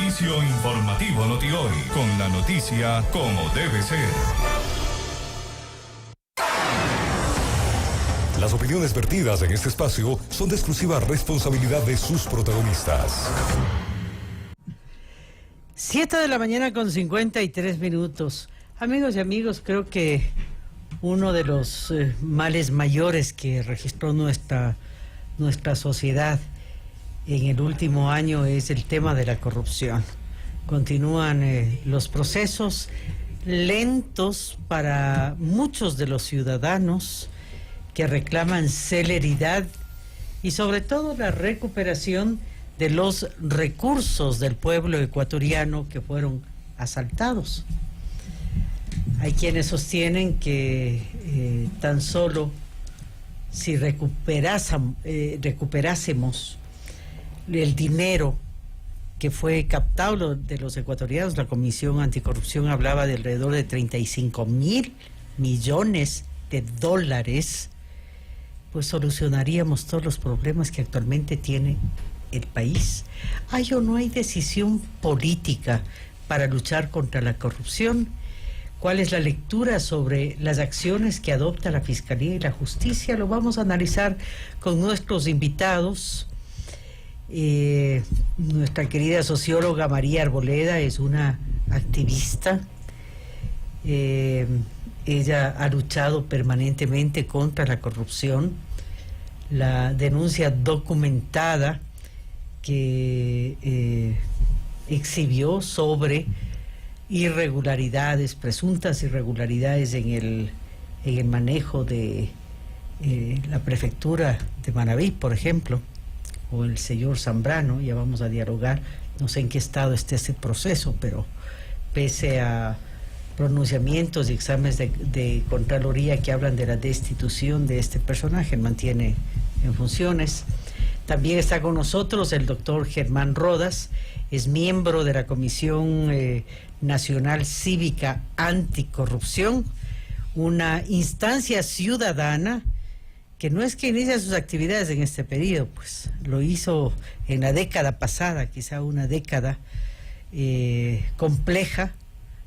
Servicio informativo Noti-Hoy, con la noticia como debe ser. Las opiniones vertidas en este espacio son de exclusiva responsabilidad de sus protagonistas. 7:53 a.m. Amigos y amigos, creo que uno de los males mayores que registró nuestra sociedad en el último año es el tema de la corrupción. Continúan los procesos lentos para muchos de los ciudadanos que reclaman celeridad y sobre todo la recuperación de los recursos del pueblo ecuatoriano que fueron asaltados. Hay quienes sostienen que tan solo si recuperásemos el dinero que fue captado de los ecuatorianos, la Comisión Anticorrupción hablaba de alrededor de 35.000 millones de dólares, pues solucionaríamos todos los problemas que actualmente tiene el país. ¿Hay o no hay decisión política para luchar contra la corrupción? ¿Cuál es la lectura sobre las acciones que adopta la Fiscalía y la Justicia? Lo vamos a analizar con nuestros invitados. Nuestra querida socióloga María Arboleda es una activista. Ella ha luchado permanentemente contra la corrupción. La denuncia documentada que exhibió sobre irregularidades, presuntas irregularidades en el manejo de la prefectura de Manabí, por ejemplo, o el señor Zambrano. Ya vamos a dialogar, no sé en qué estado esté ese proceso, pero pese a pronunciamientos y exámenes de Contraloría que hablan de la destitución de este personaje, mantiene en funciones. También está con nosotros el doctor Germán Rodas, es miembro de la Comisión Nacional Cívica Anticorrupción, una instancia ciudadana que no es que inicia sus actividades en este periodo, pues lo hizo en la década pasada, quizá una década compleja.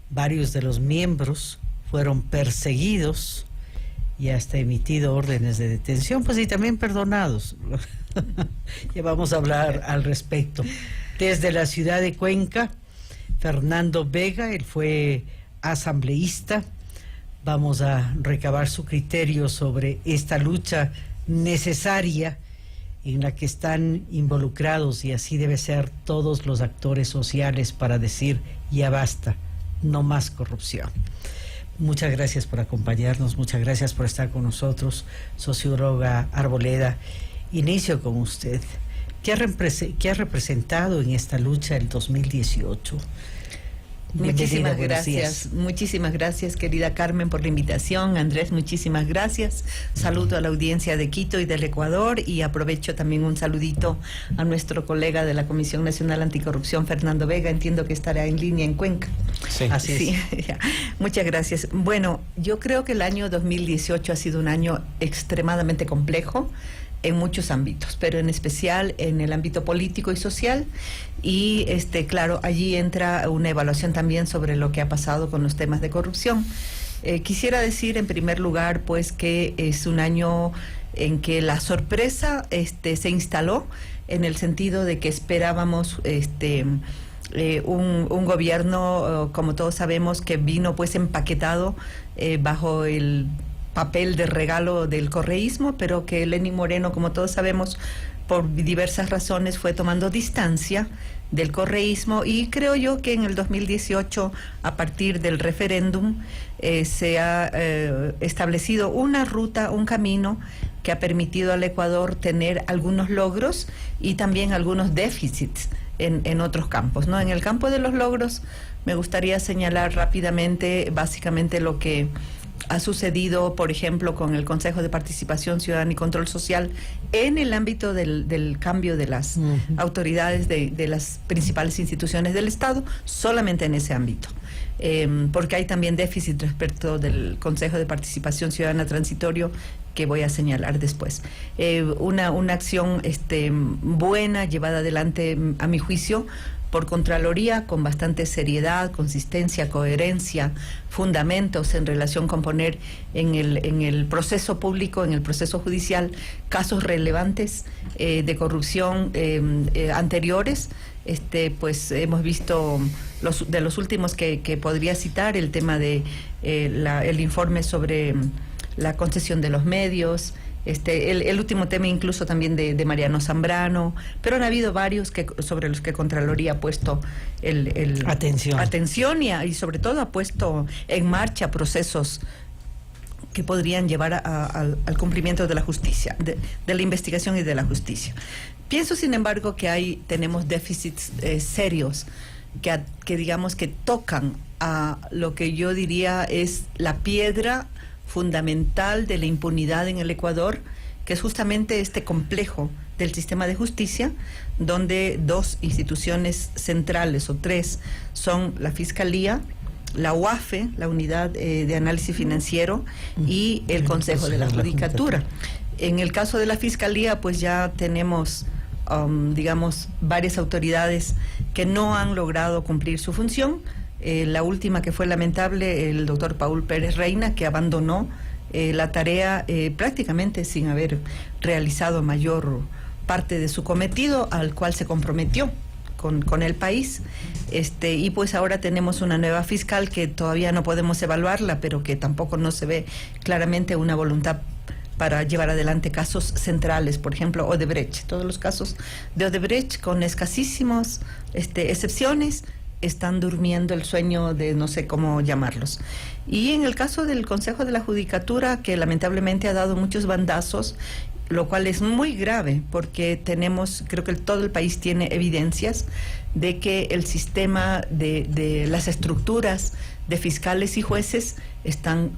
Varios de los miembros fueron perseguidos y hasta emitido órdenes de detención, pues y también perdonados. Ya vamos a hablar al respecto. Desde la ciudad de Cuenca, Fernando Vega, él fue asambleísta. Vamos a recabar su criterio sobre esta lucha necesaria en la que están involucrados, y así debe ser, todos los actores sociales para decir ya basta, no más corrupción. Muchas gracias por acompañarnos, muchas gracias por estar con nosotros, socióloga Arboleda. Inicio con usted. ¿Qué ha representado en esta lucha el 2018? Muchísimas gracias, querida Carmen, por la invitación. Andrés, muchísimas gracias. Saludo a la audiencia de Quito y del Ecuador, y aprovecho también un saludito a nuestro colega de la Comisión Nacional Anticorrupción, Fernando Vega. Entiendo que estará en línea en Cuenca. Sí, así es. Muchas gracias. Bueno, yo creo que el año 2018 ha sido un año extremadamente complejo en muchos ámbitos, pero en especial en el ámbito político y social, y claro, allí entra una evaluación también sobre lo que ha pasado con los temas de corrupción. Quisiera decir en primer lugar pues que es un año en que la sorpresa se instaló, en el sentido de que esperábamos un gobierno, como todos sabemos, que vino pues empaquetado bajo el papel de regalo del correísmo, pero que Lenín Moreno, como todos sabemos, por diversas razones fue tomando distancia del correísmo, y creo yo que en el 2018, a partir del referéndum, se ha establecido una ruta, un camino que ha permitido al Ecuador tener algunos logros y también algunos déficits en otros campos, ¿no? En el campo de los logros me gustaría señalar rápidamente, básicamente, lo que ha sucedido, por ejemplo, con el Consejo de Participación Ciudadana y Control Social en el ámbito del cambio de las autoridades de las principales instituciones del Estado, solamente en ese ámbito. Porque hay también déficit respecto del Consejo de Participación Ciudadana Transitorio, que voy a señalar después. Una acción buena, llevada adelante, a mi juicio, por Contraloría con bastante seriedad, consistencia, coherencia, fundamentos en relación con poner en el proceso público, en el proceso judicial, casos relevantes de corrupción anteriores. Pues hemos visto los últimos que podría citar, el tema de el informe sobre la concesión de los medios, el último tema incluso también de Mariano Zambrano, pero han habido varios sobre los que Contraloría ha puesto atención y sobre todo ha puesto en marcha procesos que podrían llevar al cumplimiento de la justicia, de la investigación y de la justicia. Pienso, sin embargo, que tenemos déficits serios que digamos que tocan a lo que yo diría es la piedra fundamental de la impunidad en el Ecuador, que es justamente este complejo del sistema de justicia, donde dos instituciones centrales o tres son la Fiscalía, la UAFE, la Unidad de Análisis Financiero, y el Consejo de la Judicatura. En el caso de la Fiscalía, pues ya tenemos digamos, varias autoridades que no han logrado cumplir su función. La última, que fue lamentable, el doctor Paul Pérez Reina, que abandonó la tarea prácticamente sin haber realizado mayor parte de su cometido al cual se comprometió con el país. Y pues ahora tenemos una nueva fiscal que todavía no podemos evaluarla, pero que tampoco no se ve claramente una voluntad para llevar adelante casos centrales, por ejemplo, Odebrecht. Todos los casos de Odebrecht, con escasísimas excepciones, están durmiendo el sueño de no sé cómo llamarlos. Y en el caso del Consejo de la Judicatura, que lamentablemente ha dado muchos bandazos, lo cual es muy grave, porque creo que todo el país tiene evidencias de que el sistema de las estructuras de fiscales y jueces están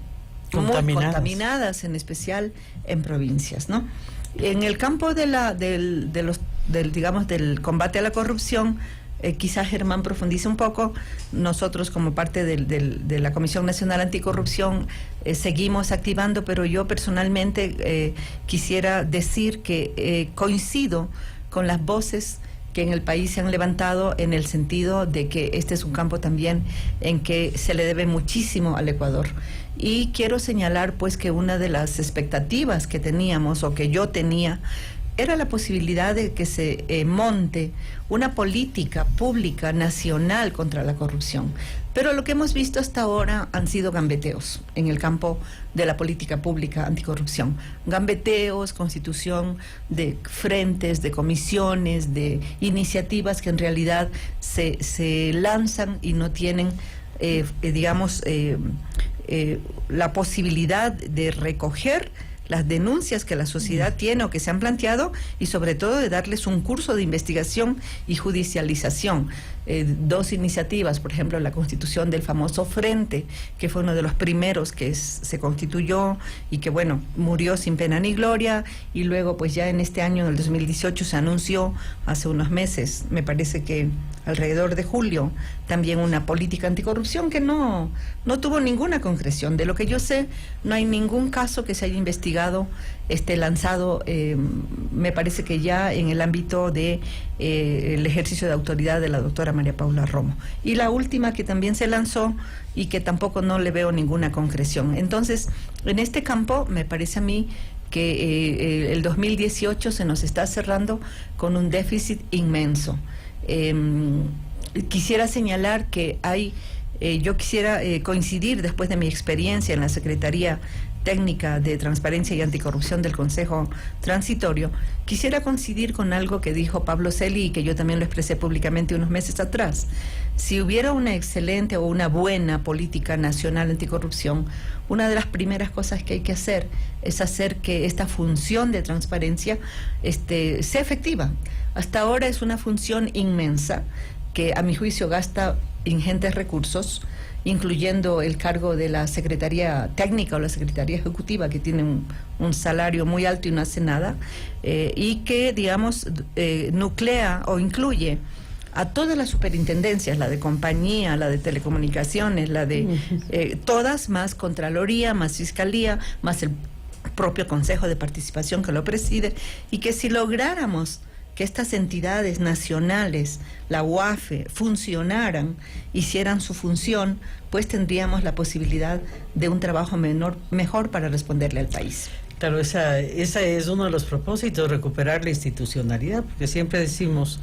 muy contaminadas, en especial en provincias, ¿no? En el campo del combate a la corrupción, quizás Germán profundice un poco. Nosotros, como parte de la Comisión Nacional Anticorrupción, seguimos activando, pero yo personalmente quisiera decir que coincido con las voces que en el país se han levantado, en el sentido de que este es un campo también en que se le debe muchísimo al Ecuador. Y quiero señalar pues que una de las expectativas que teníamos, o que yo tenía, era la posibilidad de que se monte una política pública nacional contra la corrupción. Pero lo que hemos visto hasta ahora han sido gambeteos en el campo de la política pública anticorrupción. Gambeteos, constitución de frentes, de comisiones, de iniciativas que en realidad se lanzan y no tienen, la posibilidad de recoger las denuncias que la sociedad tiene o que se han planteado, y sobre todo de darles un curso de investigación y judicialización. Dos iniciativas, por ejemplo, la constitución del famoso Frente, que fue uno de los primeros que se constituyó y que, bueno, murió sin pena ni gloria, y luego pues ya en este año, en el 2018, se anunció hace unos meses, me parece que alrededor de julio, también una política anticorrupción que no tuvo ninguna concreción. De lo que yo sé, no hay ningún caso que se haya investigado, lanzado, me parece que ya en el ámbito de el ejercicio de autoridad de la doctora María Paula Romo. Y la última que también se lanzó y que tampoco no le veo ninguna concreción. Entonces, en este campo me parece a mí que el 2018 se nos está cerrando con un déficit inmenso. Quisiera señalar que yo quisiera coincidir, después de mi experiencia en la Secretaría Técnica de Transparencia y Anticorrupción del Consejo Transitorio, quisiera coincidir con algo que dijo Pablo Celi y que yo también lo expresé públicamente unos meses atrás. Si hubiera una excelente o una buena política nacional anticorrupción, una de las primeras cosas que hay que hacer es hacer que esta función de transparencia sea efectiva. Hasta ahora es una función inmensa que, a mi juicio, gasta ingentes recursos, incluyendo el cargo de la Secretaría Técnica o la Secretaría Ejecutiva, que tiene un salario muy alto y no hace nada, y que, digamos, nuclea o incluye a todas las superintendencias, la de compañía, la de telecomunicaciones, la de todas, más Contraloría, más Fiscalía, más el propio Consejo de Participación que lo preside, y que si lográramos que estas entidades nacionales, la UAFE, funcionaran, hicieran su función, pues tendríamos la posibilidad de un trabajo mejor para responderle al país. Claro, esa es uno de los propósitos, recuperar la institucionalidad, porque siempre decimos,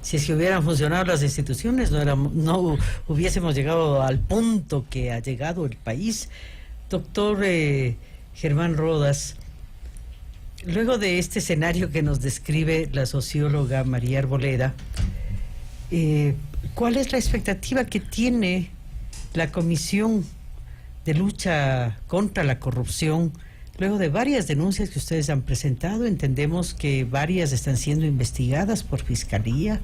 si es que hubieran funcionado las instituciones, no hubiésemos llegado al punto que ha llegado el país. Doctor Germán Rodas, luego de este escenario que nos describe la socióloga María Arboleda, ¿cuál es la expectativa que tiene la Comisión de Lucha contra la Corrupción? Luego de varias denuncias que ustedes han presentado, entendemos que varias están siendo investigadas por Fiscalía.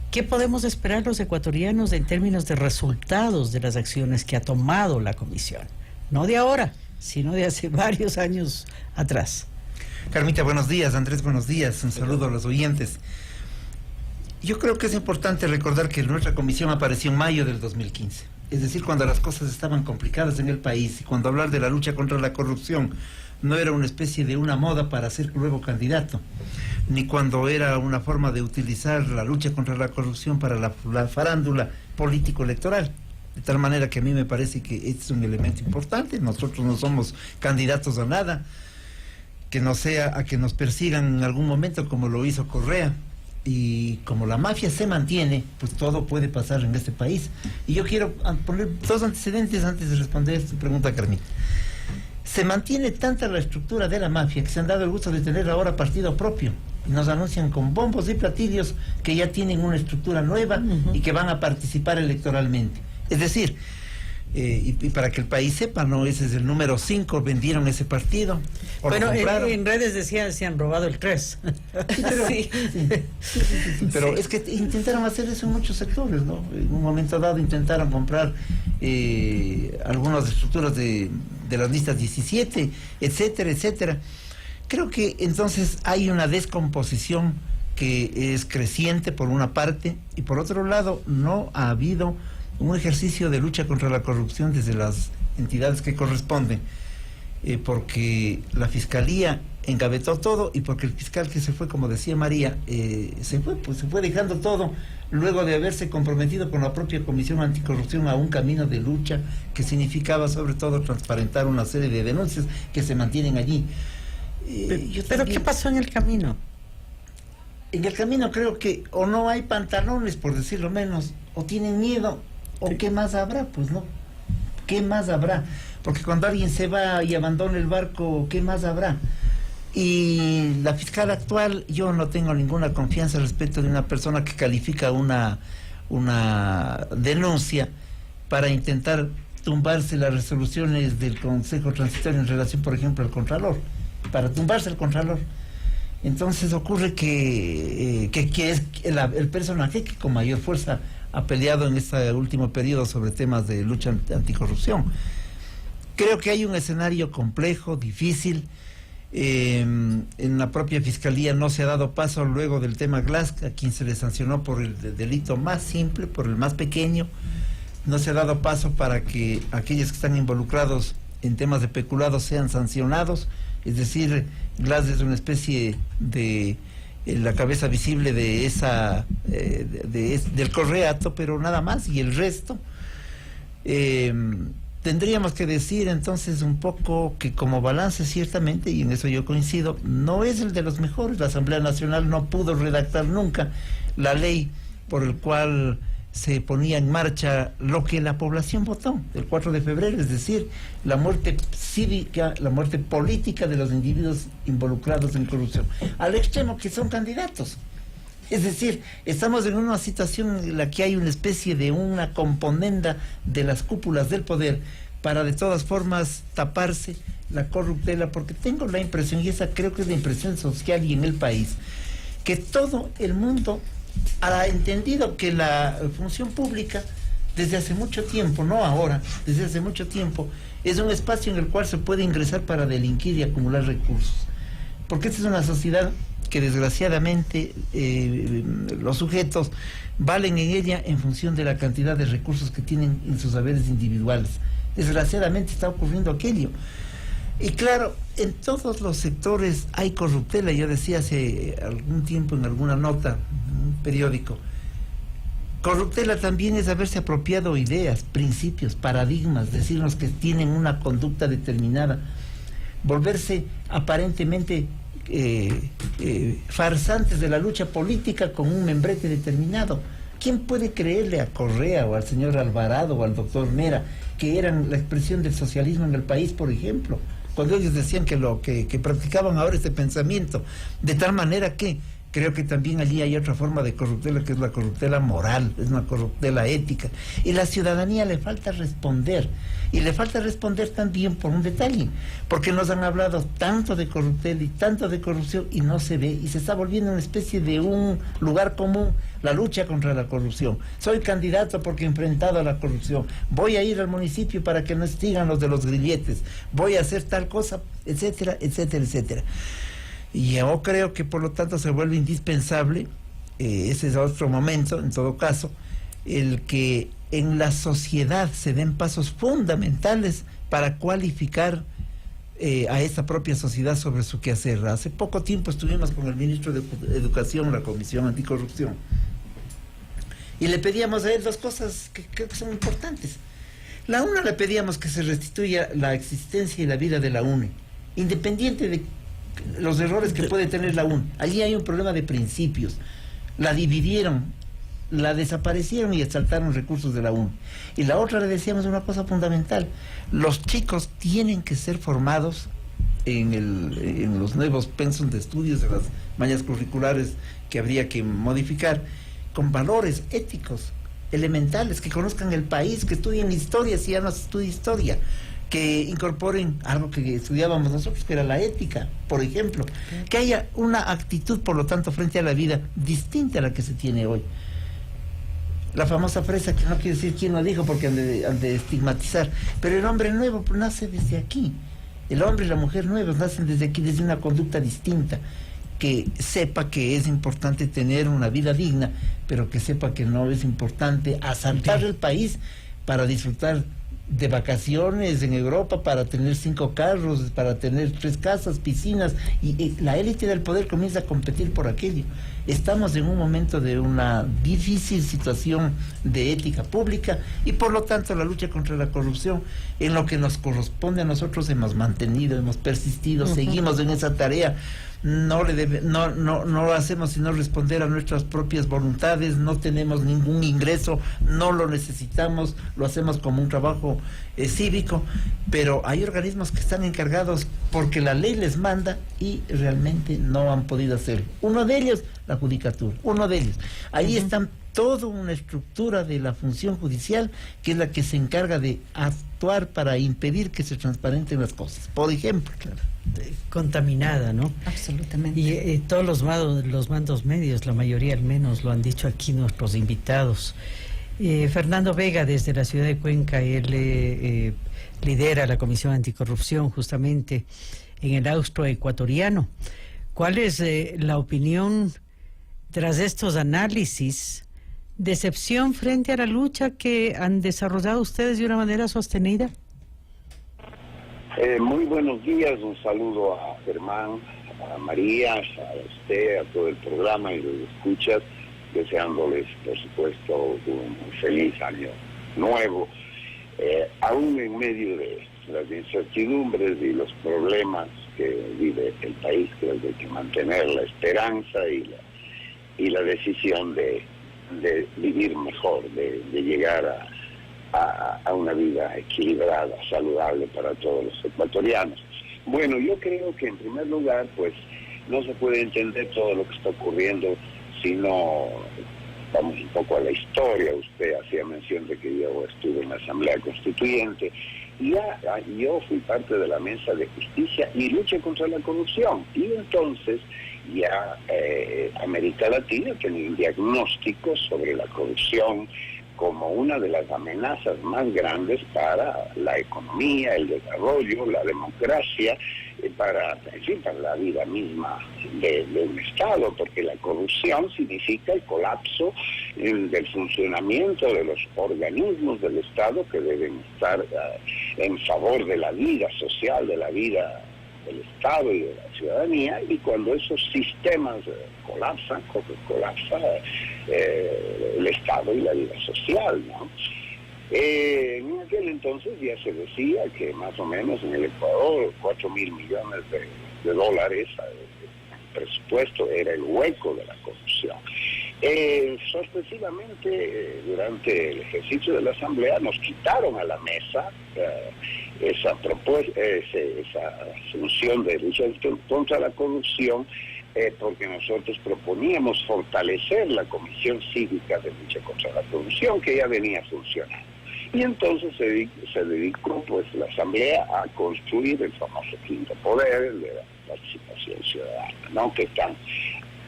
¿Qué podemos esperar los ecuatorianos en términos de resultados de las acciones que ha tomado la Comisión? No de ahora, sino de hace varios años atrás. Carmita, buenos días. Andrés, buenos días. Un saludo a los oyentes. Yo creo que es importante recordar que nuestra comisión apareció en mayo del 2015. Es decir, cuando las cosas estaban complicadas en el país y cuando hablar de la lucha contra la corrupción no era una especie de una moda para ser luego candidato, ni cuando era una forma de utilizar la lucha contra la corrupción para la farándula político-electoral. De tal manera que a mí me parece que este es un elemento importante. Nosotros no somos candidatos a nada, que no sea a que nos persigan en algún momento como lo hizo Correa. Y como la mafia se mantiene, pues todo puede pasar en este país. Y yo quiero poner dos antecedentes antes de responder esta pregunta, Carmita. Se mantiene tanta la estructura de la mafia que se han dado el gusto de tener ahora partido propio. Y nos anuncian con bombos y platillos que ya tienen una estructura nueva y que van a participar electoralmente. Es decir, y para que el país sepa, no, ese es el número 5, vendieron ese partido. Bueno, en redes decían se han robado el 3. Sí, pero, sí. Pero es que intentaron hacer eso en muchos sectores, ¿no? En un momento dado intentaron comprar algunas estructuras de las listas 17, etcétera, etcétera. Creo que entonces hay una descomposición que es creciente por una parte, y por otro lado no ha habido un ejercicio de lucha contra la corrupción desde las entidades que corresponden, porque la Fiscalía engavetó todo y porque el fiscal que se fue, como decía María, se fue dejando todo luego de haberse comprometido con la propia Comisión Anticorrupción a un camino de lucha que significaba sobre todo transparentar una serie de denuncias que se mantienen allí. Pero ¿qué pasó en el camino? En el camino creo que o no hay pantalones, por decirlo menos, o tienen miedo, o qué más habrá, pues no. ¿Qué más habrá? Porque cuando alguien se va y abandona el barco, ¿qué más habrá? Y la fiscal actual, yo no tengo ninguna confianza respecto de una persona que califica una denuncia para intentar tumbarse las resoluciones del Consejo Transitorio en relación, por ejemplo, al Contralor, para tumbarse al Contralor. Entonces ocurre que es el personaje que con mayor fuerza ha peleado en este último periodo sobre temas de lucha anticorrupción. Creo que hay un escenario complejo, difícil. En la propia Fiscalía no se ha dado paso luego del tema Glass, a quien se le sancionó por el delito más simple, por el más pequeño. No se ha dado paso para que aquellos que están involucrados en temas de peculado sean sancionados. Es decir, Glass es una especie de la cabeza visible de del correato, pero nada más, y el resto. Tendríamos que decir entonces un poco que como balance, ciertamente, y en eso yo coincido, no es el de los mejores. La Asamblea Nacional no pudo redactar nunca la ley por el cual se ponía en marcha lo que la población votó el 4 de febrero, es decir, la muerte cívica, la muerte política de los individuos involucrados en corrupción, al extremo que son candidatos. Es decir, estamos en una situación en la que hay una especie de una componenda de las cúpulas del poder para de todas formas taparse la corruptela, porque tengo la impresión, y esa creo que es la impresión social y en el país, que todo el mundo ha entendido que la función pública desde hace mucho tiempo, no ahora, desde hace mucho tiempo, es un espacio en el cual se puede ingresar para delinquir y acumular recursos. Porque esta es una sociedad que desgraciadamente los sujetos valen en ella en función de la cantidad de recursos que tienen en sus haberes individuales. Desgraciadamente está ocurriendo aquello. Y claro, en todos los sectores hay corruptela. Yo decía hace algún tiempo en alguna nota, en un periódico, corruptela también es haberse apropiado ideas, principios, paradigmas, decirnos que tienen una conducta determinada, volverse aparentemente farsantes de la lucha política con un membrete determinado. ¿Quién puede creerle a Correa o al señor Alvarado o al doctor Mera que eran la expresión del socialismo en el país, por ejemplo? Cuando ellos decían que lo que practicaban ahora este pensamiento, de tal manera que creo que también allí hay otra forma de corruptela, que es la corruptela moral, es una corruptela ética. Y la ciudadanía le falta responder. Y le falta responder también por un detalle, porque nos han hablado tanto de corruptela y tanto de corrupción y no se ve, y se está volviendo una especie de un lugar común, la lucha contra la corrupción. Soy candidato porque he enfrentado a la corrupción. Voy a ir al municipio para que no sigan los de los grilletes. Voy a hacer tal cosa, etcétera, etcétera, etcétera. Y yo creo que por lo tanto se vuelve indispensable, ese es otro momento, en todo caso, el que en la sociedad se den pasos fundamentales para cualificar a esta propia sociedad sobre su quehacer. Hace poco tiempo estuvimos con el ministro de Educación, la Comisión Anticorrupción, y le pedíamos a él dos cosas que creo que son importantes. La una, le pedíamos que se restituya la existencia y la vida de la UNE, independiente de los errores que puede tener la UNE. Allí hay un problema de principios. La dividieron, la desaparecieron y exaltaron recursos de la UNE. Y la otra, le decíamos una cosa fundamental: los chicos tienen que ser formados en los nuevos pensum de estudios, de las mallas curriculares que habría que modificar, con valores éticos elementales, que conozcan el país, que estudien historia si ya no se estudia historia, que incorporen algo que estudiábamos nosotros, que era la ética, por ejemplo, que haya una actitud, por lo tanto, frente a la vida distinta a la que se tiene hoy. La famosa frase, que no quiero decir quién lo dijo porque han de estigmatizar, pero el hombre nuevo nace desde aquí, el hombre y la mujer nuevos nacen desde aquí, desde una conducta distinta, que sepa que es importante tener una vida digna, pero que sepa que no es importante asaltar el país para disfrutar de vacaciones en Europa, para tener 5 carros, para tener 3 casas, piscinas, y la élite del poder comienza a competir por aquello. Estamos en un momento de una difícil situación de ética pública, y por lo tanto la lucha contra la corrupción, en lo que nos corresponde a nosotros, hemos mantenido, hemos persistido, seguimos en esa tarea. No lo hacemos sino responder a nuestras propias voluntades, no tenemos ningún ingreso, no lo necesitamos, lo hacemos como un trabajo cívico, pero hay organismos que están encargados porque la ley les manda y realmente no han podido hacerlo. Uno de ellos, la judicatura, uno de ellos. Ahí están toda una estructura de la función judicial, que es la que se encarga de actuar para impedir que se transparenten las cosas, por ejemplo. Claro. Contaminada, ¿no? Absolutamente. Y todos los mandos medios, la mayoría al menos, lo han dicho aquí nuestros invitados. Fernando Vega, desde la ciudad de Cuenca, él lidera la Comisión Anticorrupción justamente en el austroecuatoriano. ¿Cuál es la opinión tras estos análisis? ¿Decepción frente a la lucha que han desarrollado ustedes de una manera sostenida? Muy buenos días, un saludo a Germán, a María, a usted, a todo el programa y los escuchas, deseándoles, por supuesto, un feliz año nuevo. Aún en medio de las incertidumbres y los problemas que vive el país, creo que hay que mantener la esperanza y la decisión de vivir mejor, de llegar a una vida equilibrada, saludable para todos los ecuatorianos. Bueno, yo creo que en primer lugar, pues, no se puede entender todo lo que está ocurriendo si no vamos un poco a la historia. Usted hacía mención de que yo estuve en la Asamblea Constituyente y yo fui parte de la Mesa de Justicia y Lucha contra la Corrupción. Y entonces ya América Latina tenía un diagnóstico sobre la corrupción como una de las amenazas más grandes para la economía, el desarrollo, la democracia, para la vida misma de un Estado, porque la corrupción significa el colapso del funcionamiento de los organismos del Estado que deben estar en favor de la vida social, de la vida del Estado y de la ciudadanía, y cuando esos sistemas colapsa el Estado y la vida social, ¿no? En aquel entonces ya se decía que más o menos en el Ecuador 4.000 millones de dólares de presupuesto era el hueco de la corrupción. Sorpresivamente, durante el ejercicio de la Asamblea nos quitaron a la mesa esa asunción de lucha contra la corrupción, porque nosotros proponíamos fortalecer la Comisión Cívica de Lucha contra la Corrupción, que ya venía funcionando. Y entonces se dedicó pues la Asamblea a construir el famoso quinto poder, el de la participación ciudadana, ¿no? Que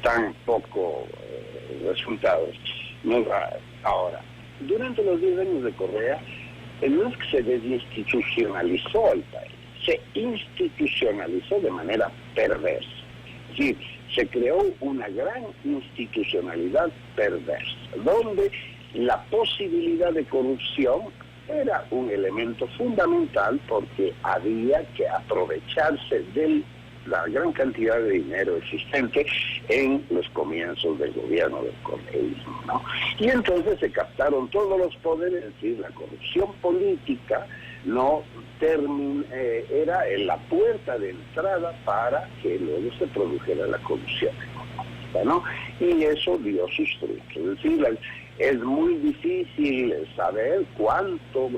tan poco resultados nos da. Ahora, durante los 10 años de Correa, no es que se desinstitucionalizó el país, se institucionalizó de manera perversa. Es decir, se creó una gran institucionalidad perversa, donde la posibilidad de corrupción era un elemento fundamental, porque había que aprovecharse de la gran cantidad de dinero existente en los comienzos del gobierno del correísmo, ¿no? Y entonces se captaron todos los poderes, es decir, la corrupción política era la puerta de entrada para que luego se produjera la corrupción económica, ¿no? Y eso dio sus frutos. Es decir, es muy difícil saber cuánto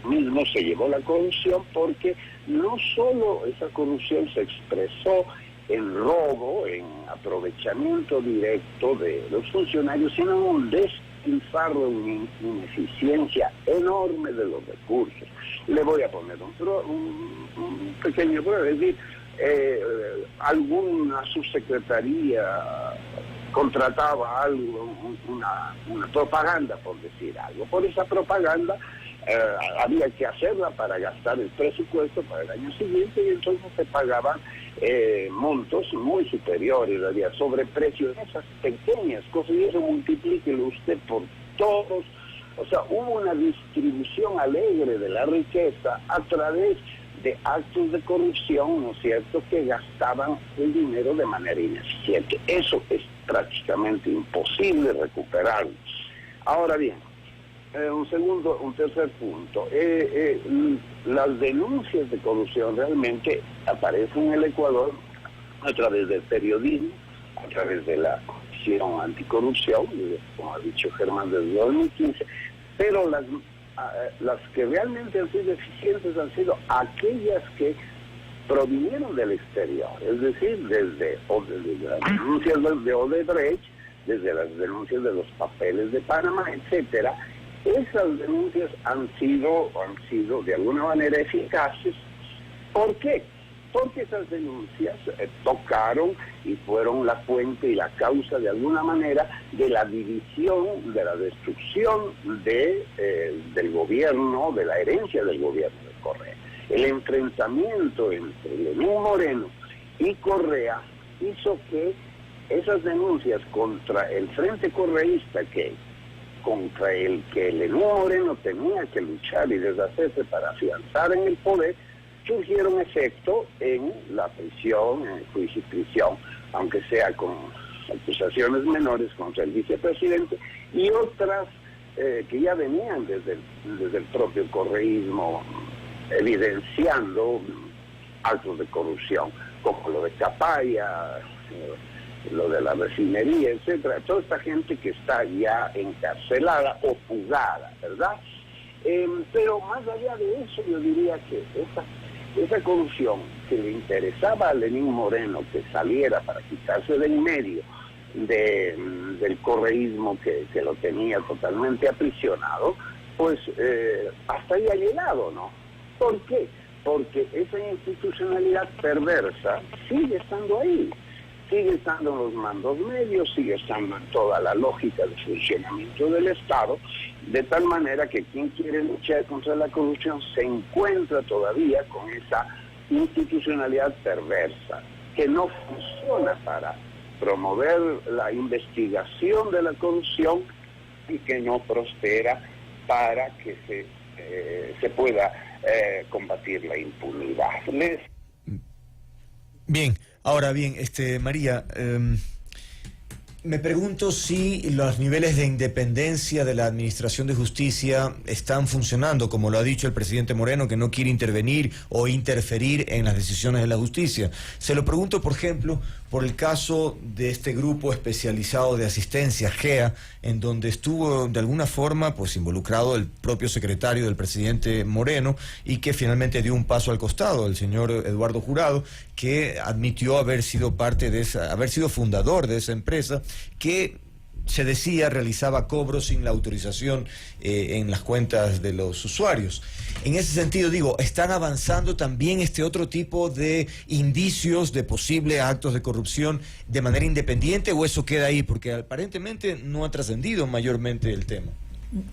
mismo se llevó la corrupción, porque no solo esa corrupción se expresó en robo, en aprovechamiento directo de los funcionarios, sino en un despilfarro, una ineficiencia enorme de los recursos. Le voy a poner un pequeño prueba, es decir, alguna subsecretaría contrataba algo, una propaganda, por decir algo. Por esa propaganda había que hacerla para gastar el presupuesto para el año siguiente, y entonces se pagaban montos muy superiores, había sobreprecio de esas pequeñas cosas, y eso multiplíquelo usted por todos. O sea, hubo una distribución alegre de la riqueza a través de actos de corrupción, ¿no es cierto?, que gastaban el dinero de manera ineficiente. Eso es prácticamente imposible recuperarlo. Ahora bien, un tercer punto. Las denuncias de corrupción realmente aparecen en el Ecuador a través del periodismo, a través de la Comisión Anticorrupción, como ha dicho Germán, desde 2015, pero las que realmente han sido eficientes han sido aquellas que provinieron del exterior, es decir, desde las denuncias de Odebrecht, desde las denuncias de los papeles de Panamá, etcétera. Esas denuncias han sido de alguna manera eficaces. ¿Por qué? Porque esas denuncias tocaron y fueron la fuente y la causa de alguna manera de la división, de la destrucción del gobierno, de la herencia del gobierno de Correa. El enfrentamiento entre Lenín Moreno y Correa hizo que esas denuncias contra el frente correísta, contra el que Lenín Moreno tenía que luchar y deshacerse para afianzar en el poder, surgieron efecto en la prisión, en el juicio y prisión, aunque sea con acusaciones menores contra el vicepresidente, y otras que ya venían desde el propio correísmo, evidenciando actos de corrupción, como lo de Capaya, lo de la refinería, etcétera. Toda esta gente que está ya encarcelada o fugada, ¿verdad? Pero más allá de eso, yo diría que esa corrupción que le interesaba a Lenín Moreno que saliera para quitarse de en medio del correísmo que lo tenía totalmente aprisionado, pues hasta ahí ha llegado, ¿no? ¿Por qué? Porque esa institucionalidad perversa sigue estando ahí, sigue estando en los mandos medios, sigue estando en toda la lógica de funcionamiento del Estado, de tal manera que quien quiere luchar contra la corrupción se encuentra todavía con esa institucionalidad perversa, que no funciona para promover la investigación de la corrupción y que no prospera para que se se pueda combatir la impunidad. Bien, ahora bien, María, me pregunto si los niveles de independencia de la Administración de Justicia están funcionando, como lo ha dicho el presidente Moreno, que no quiere intervenir o interferir en las decisiones de la justicia. Se lo pregunto, por ejemplo, por el caso de este grupo especializado de asistencia, GEA, en donde estuvo de alguna forma pues involucrado el propio secretario del presidente Moreno y que finalmente dio un paso al costado, el señor Eduardo Jurado, que admitió haber sido parte de haber sido fundador de esa empresa que se decía realizaba cobros sin la autorización en las cuentas de los usuarios. En ese sentido, digo, ¿están avanzando también este otro tipo de indicios de posibles actos de corrupción de manera independiente o eso queda ahí? Porque aparentemente no ha trascendido mayormente el tema.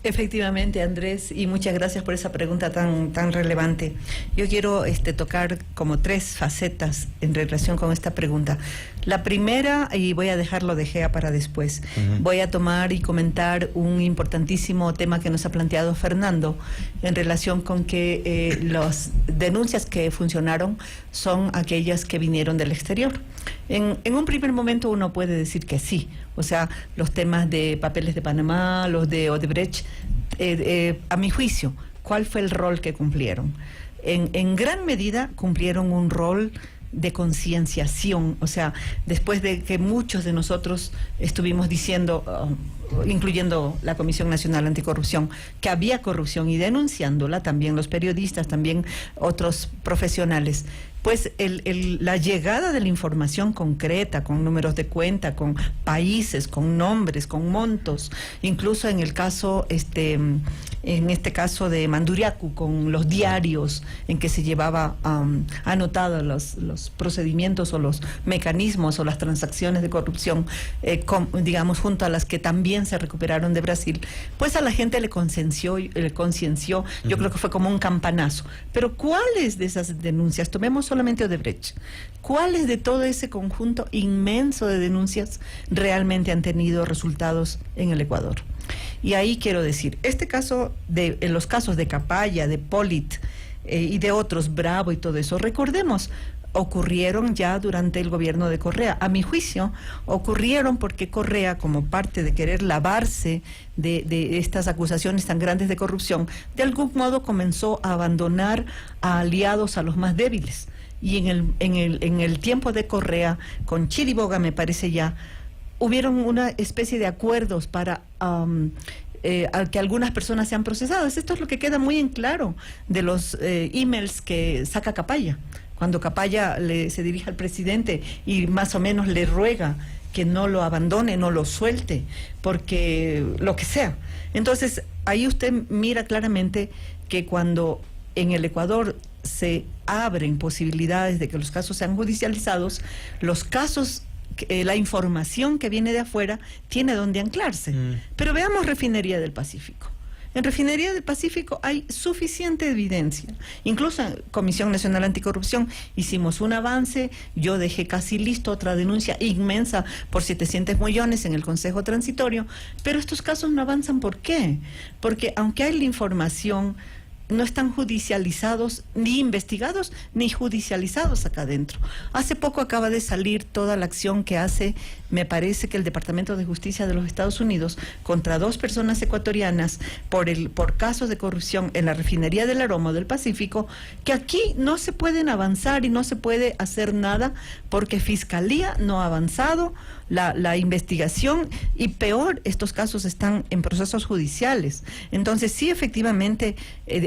Efectivamente, Andrés, y muchas gracias por esa pregunta tan relevante. Yo quiero tocar como 3 facetas en relación con esta pregunta. La primera, y voy a dejarlo de GEA para después, voy a tomar y comentar un importantísimo tema que nos ha planteado Fernando en relación con que las denuncias que funcionaron son aquellas que vinieron del exterior. En un primer momento uno puede decir que sí, o sea, los temas de papeles de Panamá, los de Odebrecht, a mi juicio, ¿cuál fue el rol que cumplieron? En gran medida cumplieron un rol de concienciación, o sea, después de que muchos de nosotros estuvimos diciendo, incluyendo la Comisión Nacional Anticorrupción, que había corrupción y denunciándola, también los periodistas, también otros profesionales, pues la llegada de la información concreta, con números de cuenta, con países, con nombres, con montos, incluso en el caso, en este caso de Manduriacu, con los diarios en que se llevaba anotados los procedimientos o los mecanismos o las transacciones de corrupción, digamos, junto a las que también se recuperaron de Brasil, pues a la gente le concienció, yo creo que fue como un campanazo. Pero ¿cuáles de esas denuncias? Tomemos solamente Odebrecht. ¿Cuáles de todo ese conjunto inmenso de denuncias realmente han tenido resultados en el Ecuador? Y ahí quiero decir, en los casos de Capaya, de Polit y de otros, Bravo y todo eso, recordemos, ocurrieron ya durante el gobierno de Correa. A mi juicio, ocurrieron porque Correa, como parte de querer lavarse de estas acusaciones tan grandes de corrupción, de algún modo comenzó a abandonar a aliados, a los más débiles. Y en el tiempo de Correa, con Chiriboga, me parece ya, hubieron una especie de acuerdos para que algunas personas sean procesadas. Esto es lo que queda muy en claro de los emails que saca Capaya. Cuando Capaya se dirige al presidente y más o menos le ruega que no lo abandone, no lo suelte, porque lo que sea. Entonces, ahí usted mira claramente que cuando en el Ecuador se abren posibilidades de que los casos sean judicializados, los casos, la información que viene de afuera tiene donde anclarse. Pero veamos Refinería del Pacífico. En Refinería del Pacífico hay suficiente evidencia. Incluso en Comisión Nacional Anticorrupción hicimos un avance, yo dejé casi listo otra denuncia inmensa por 700 millones en el Consejo Transitorio, pero estos casos no avanzan. ¿Por qué? Porque aunque hay la información, no están judicializados, ni investigados, ni judicializados acá adentro. Hace poco acaba de salir toda la acción que hace, me parece que el Departamento de Justicia de los Estados Unidos, contra 2 personas ecuatorianas por casos de corrupción en la Refinería del Aroma del Pacífico, que aquí no se pueden avanzar y no se puede hacer nada porque Fiscalía no ha avanzado la investigación y peor, estos casos están en procesos judiciales. Entonces sí, efectivamente,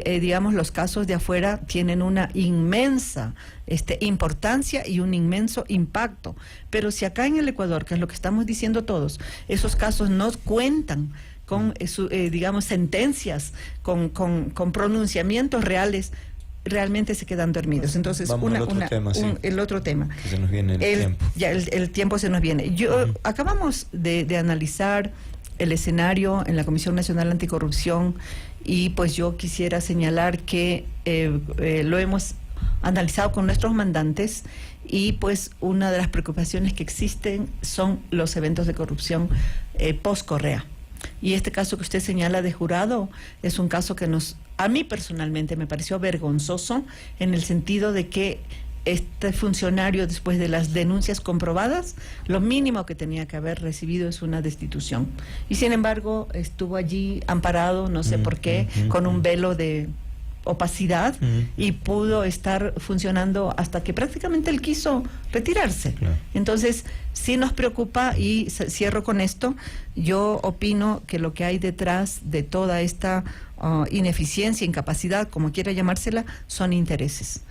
digamos, los casos de afuera tienen una inmensa importancia y un inmenso impacto. Pero si acá en el Ecuador, que es lo que estamos diciendo todos, esos casos no cuentan con, digamos, sentencias, con pronunciamientos reales, realmente se quedan dormidos. Entonces, el otro tema. Que se nos viene el tiempo. Ya el tiempo se nos viene. Acabamos de analizar el escenario en la Comisión Nacional Anticorrupción y pues yo quisiera señalar que lo hemos analizado con nuestros mandantes y pues una de las preocupaciones que existen son los eventos de corrupción post-Correa. Y este caso que usted señala de Jurado es un caso que a mí personalmente me pareció vergonzoso, en el sentido de que este funcionario, después de las denuncias comprobadas, lo mínimo que tenía que haber recibido es una destitución. Y sin embargo, estuvo allí amparado, no sé por qué, con un velo de opacidad, y pudo estar funcionando hasta que prácticamente él quiso retirarse. Claro. Entonces, sí nos preocupa, y cierro con esto. Yo opino que lo que hay detrás de toda esta ineficiencia, incapacidad, como quiera llamársela, son intereses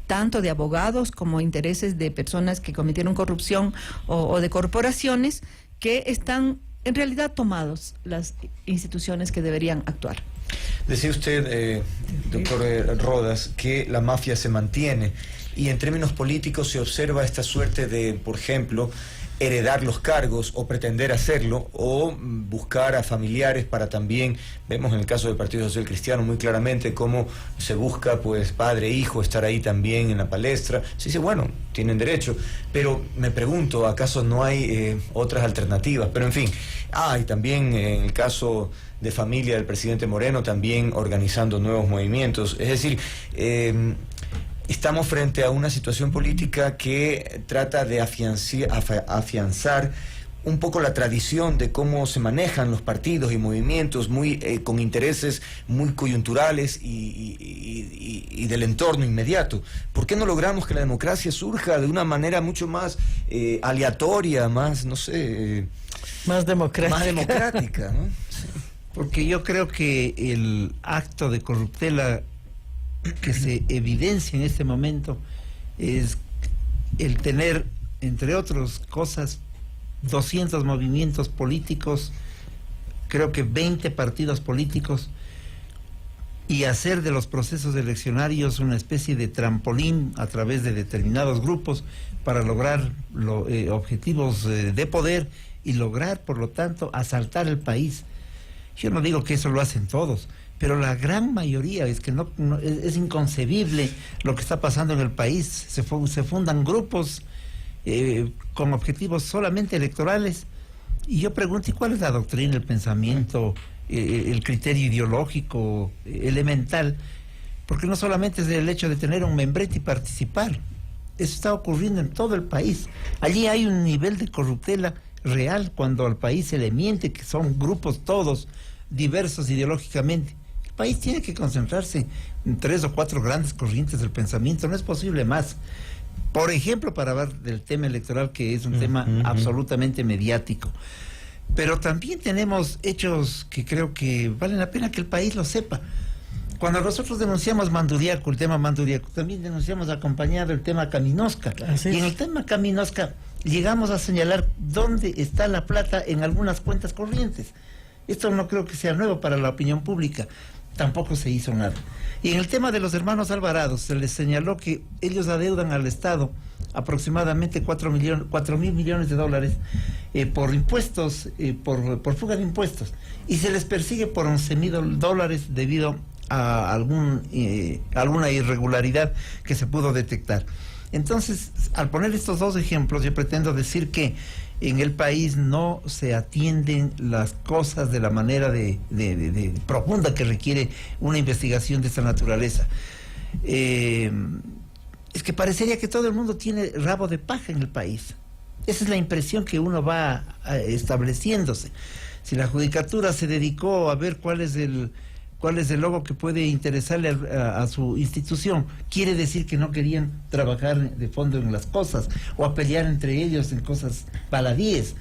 tanto de abogados como intereses de personas que cometieron corrupción o de corporaciones que están en realidad tomados las instituciones que deberían actuar. Decía usted, doctor Rodas, que la mafia se mantiene, y en términos políticos se observa esta suerte de, por ejemplo, heredar los cargos o pretender hacerlo, o buscar a familiares para también, vemos en el caso del Partido Social Cristiano muy claramente cómo se busca, pues, padre e hijo, estar ahí también en la palestra. Se dice, bueno, tienen derecho, pero me pregunto, ¿acaso no hay otras alternativas? Pero en fin, y también en el caso de familia del presidente Moreno, también organizando nuevos movimientos. Es decir, estamos frente a una situación política que trata de afianzar un poco la tradición de cómo se manejan los partidos y movimientos, muy con intereses muy coyunturales y del entorno inmediato. ¿Por qué no logramos que la democracia surja de una manera mucho más aleatoria, más, no sé... más democrática? Más democrática, ¿no? Sí. Porque yo creo que el acto de corruptela que se evidencia en este momento es el tener, entre otras cosas, 200 movimientos políticos, creo que 20 partidos políticos, y hacer de los procesos eleccionarios una especie de trampolín a través de determinados grupos para lograr objetivos de poder y lograr, por lo tanto, asaltar el país. Yo no digo que eso lo hacen todos, pero la gran mayoría es que es inconcebible lo que está pasando en el país. Se fundan grupos con objetivos solamente electorales, y yo pregunto, ¿y cuál es la doctrina, el pensamiento, el criterio ideológico elemental? Porque no solamente es el hecho de tener un membrete y participar, eso está ocurriendo en todo el país. Allí hay un nivel de corruptela real cuando al país se le miente que son grupos todos diversos ideológicamente. El país tiene que concentrarse en 3 o 4 grandes corrientes del pensamiento, no es posible más. Por ejemplo, para hablar del tema electoral, que es un tema absolutamente mediático. Pero también tenemos hechos que creo que valen la pena que el país lo sepa. Cuando nosotros denunciamos Manduriaco, el tema Manduriaco, también denunciamos acompañado el tema Caminosca. Y en el tema Caminosca llegamos a señalar dónde está la plata en algunas cuentas corrientes. Esto no creo que sea nuevo para la opinión pública. Tampoco se hizo nada. Y en el tema de los hermanos Alvarado, se les señaló que ellos adeudan al Estado aproximadamente 4.000 millones de dólares por impuestos, por fuga de impuestos. Y se les persigue por 11.000 dólares debido a alguna irregularidad que se pudo detectar. Entonces, al poner estos dos ejemplos, yo pretendo decir que en el país no se atienden las cosas de la manera de profunda que requiere una investigación de esta naturaleza. Es que parecería que todo el mundo tiene rabo de paja en el país. Esa es la impresión que uno va estableciéndose. Si la judicatura se dedicó a ver cuál es el logo que puede interesarle a su institución, quiere decir que no querían trabajar de fondo en las cosas, o a pelear entre ellos en cosas baladíes.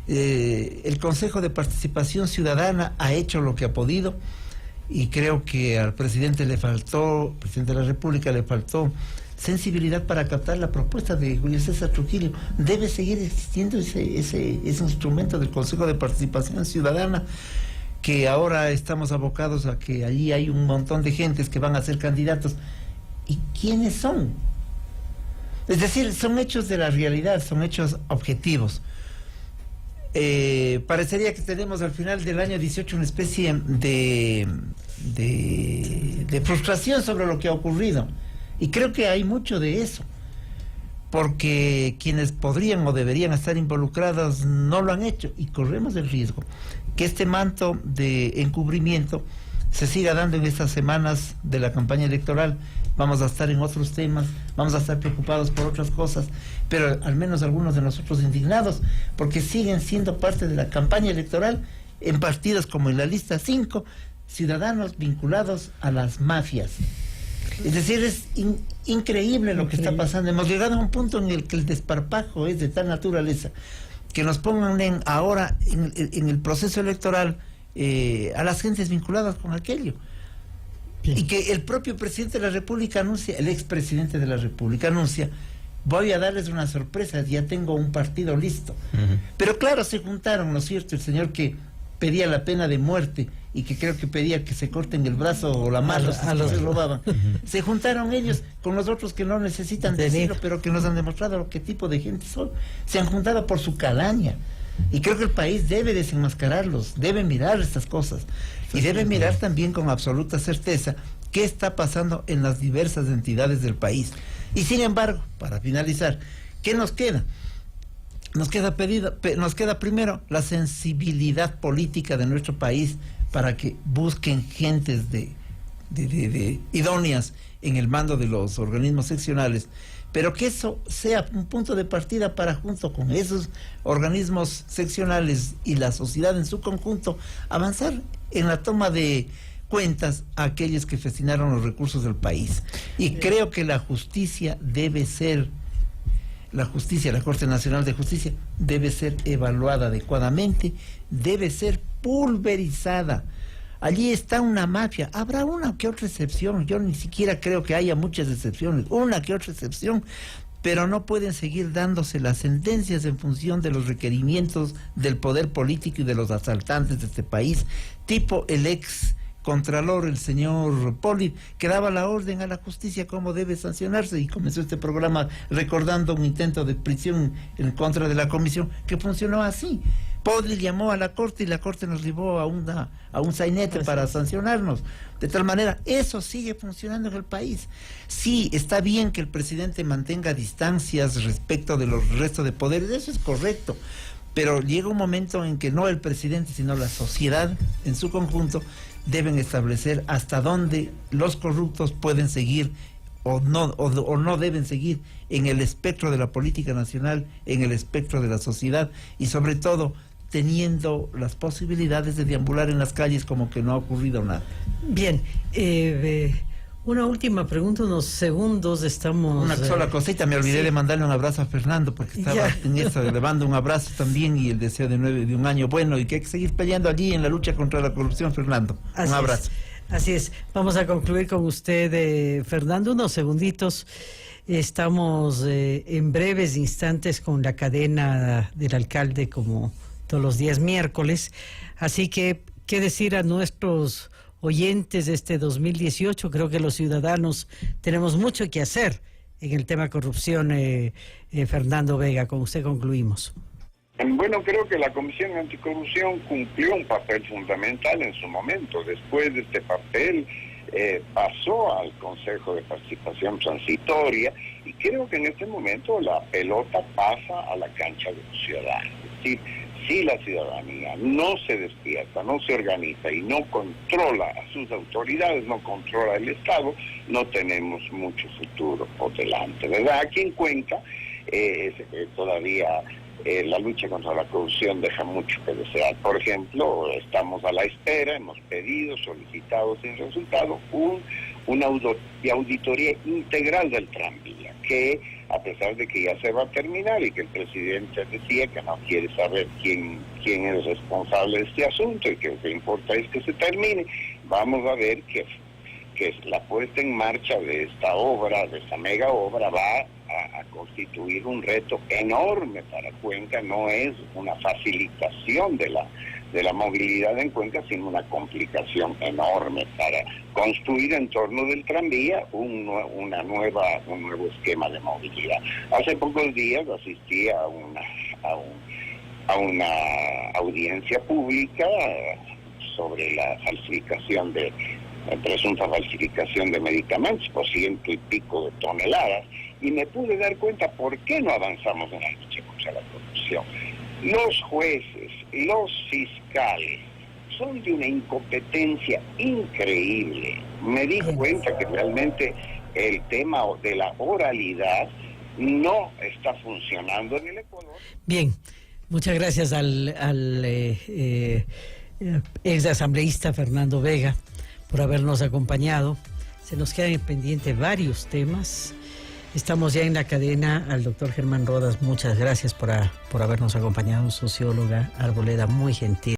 El Consejo de Participación Ciudadana ha hecho lo que ha podido, y creo que al presidente de la República le faltó sensibilidad para captar la propuesta de Julio César Trujillo. Debe seguir existiendo ese instrumento del Consejo de Participación Ciudadana, que ahora estamos abocados a que allí hay un montón de gentes que van a ser candidatos. ¿Y quiénes son? Es decir, son hechos de la realidad, son hechos objetivos. Parecería que tenemos al final del año 18 una especie de frustración sobre lo que ha ocurrido. Y creo que hay mucho de eso. porque quienes podrían o deberían estar involucrados no lo han hecho, y corremos el riesgo que este manto de encubrimiento se siga dando en estas semanas de la campaña electoral. Vamos a estar en otros temas, vamos a estar preocupados por otras cosas, pero al menos algunos de nosotros indignados, porque siguen siendo parte de la campaña electoral en partidos como en la lista 5, ciudadanos vinculados a las mafias. Es decir, es increíble lo que está pasando. Hemos llegado a un punto en el que el desparpajo es de tal naturaleza que nos pongan ahora en el proceso electoral a las gentes vinculadas con aquello. Bien. Y que el propio presidente de la República anuncia, el expresidente de la República anuncia: voy a darles una sorpresa, ya tengo un partido listo. Pero claro, se juntaron, ¿no es cierto? El señor que pedía la pena de muerte y que creo que pedía que se corten el brazo o la mano si se robaban. Se juntaron ellos con los otros que no necesitan decirlo, pero que nos han demostrado qué tipo de gente son. Se han juntado por su calaña. Y creo que el país debe desenmascararlos, debe mirar estas cosas. Y debe mirar también con absoluta certeza qué está pasando en las diversas entidades del país. Y sin embargo, para finalizar, ¿qué nos queda? Nos queda primero la sensibilidad política de nuestro país para que busquen gentes de idóneas en el mando de los organismos seccionales, pero que eso sea un punto de partida para, junto con esos organismos seccionales y la sociedad en su conjunto, avanzar en la toma de cuentas a aquellos que destinaron los recursos del país. Y creo que la justicia debe ser, la Corte Nacional de Justicia debe ser evaluada adecuadamente, debe ser pulverizada. Allí está una mafia. Habrá una que otra excepción, yo ni siquiera creo que haya muchas excepciones, una que otra excepción, pero no pueden seguir dándose las sentencias en función de los requerimientos del poder político y de los asaltantes de este país, tipo el ex contralor, el señor Poli, que daba la orden a la justicia cómo debe sancionarse, y comenzó este programa recordando un intento de prisión en contra de la comisión que funcionó así. Poli llamó a la Corte y la Corte nos llevó a un sainete para sancionarnos. De tal manera, eso sigue funcionando en el país. Sí, está bien que el presidente mantenga distancias respecto de los restos de poderes, eso es correcto, pero llega un momento en que no el presidente, sino la sociedad en su conjunto deben establecer hasta dónde los corruptos pueden seguir o no deben seguir en el espectro de la política nacional, en el espectro de la sociedad, y sobre todo teniendo las posibilidades de deambular en las calles como que no ha ocurrido nada. Bien, una última pregunta, unos segundos estamos... Una sola cosita, me olvidé de mandarle un abrazo a Fernando, porque estaba en eso, le mando un abrazo también y el deseo de un año bueno, y que hay que seguir peleando allí en la lucha contra la corrupción, Fernando. Un abrazo. Así es. Vamos a concluir con usted, Fernando, unos segunditos. Estamos en breves instantes con la cadena del alcalde, como todos los días miércoles. Así que, ¿qué decir a nuestros oyentes de este 2018? Creo que los ciudadanos tenemos mucho que hacer en el tema corrupción. Fernando Vega, con usted concluimos. Bueno, creo que la Comisión Anticorrupción cumplió un papel fundamental en su momento. Después de este papel pasó al Consejo de Participación Transitoria, y creo que en este momento la pelota pasa a la cancha de los ciudadanos. Es decir, si la ciudadanía no se despierta, no se organiza y no controla a sus autoridades, no controla el Estado, no tenemos mucho futuro por delante, ¿verdad? Aquí en Cuenca todavía la lucha contra la corrupción deja mucho que desear. Por ejemplo, estamos a la espera, hemos pedido, solicitado sin resultado, una auditoría integral del tranvía, que a pesar de que ya se va a terminar y que el presidente decía que no quiere saber quién es responsable de este asunto y que lo que importa es que se termine, vamos a ver que la puesta en marcha de esta obra, de esta mega obra, va a constituir un reto enorme para Cuenca. No es una facilitación de la movilidad en Cuenca, sino una complicación enorme para construir en torno del tranvía un nuevo esquema de movilidad. Hace pocos días asistí a una audiencia pública sobre la falsificación de presunta falsificación de medicamentos por 100 y pico de toneladas, y me pude dar cuenta por qué no avanzamos en la lucha contra la corrupción. Los jueces, los fiscales, son de una incompetencia increíble. Me di cuenta que realmente el tema de la oralidad no está funcionando en el Ecuador. Bien, muchas gracias al ex asambleísta Fernando Vega por habernos acompañado. Se nos quedan pendientes varios temas. Estamos ya en la cadena al doctor Germán Rodas. Muchas gracias por habernos acompañado, socióloga, arboleda muy gentil.